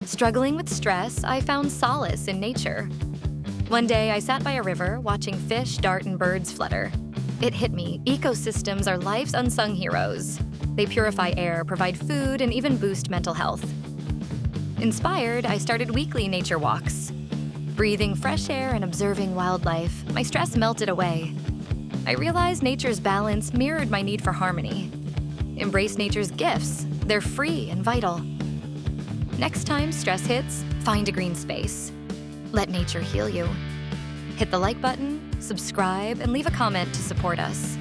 Struggling with stress, I found solace in nature. One day, I sat by a river watching fish, dart, and birds flutter. It hit me, ecosystems are life's unsung heroes. They purify air, provide food, and even boost mental health. Inspired, I started weekly nature walks. Breathing fresh air and observing wildlife, my stress melted away. I realized nature's balance mirrored my need for harmony. Embrace nature's gifts. They're free and vital. Next time stress hits, find a green space. Let nature heal you. Hit the like button, subscribe, and leave a comment to support us.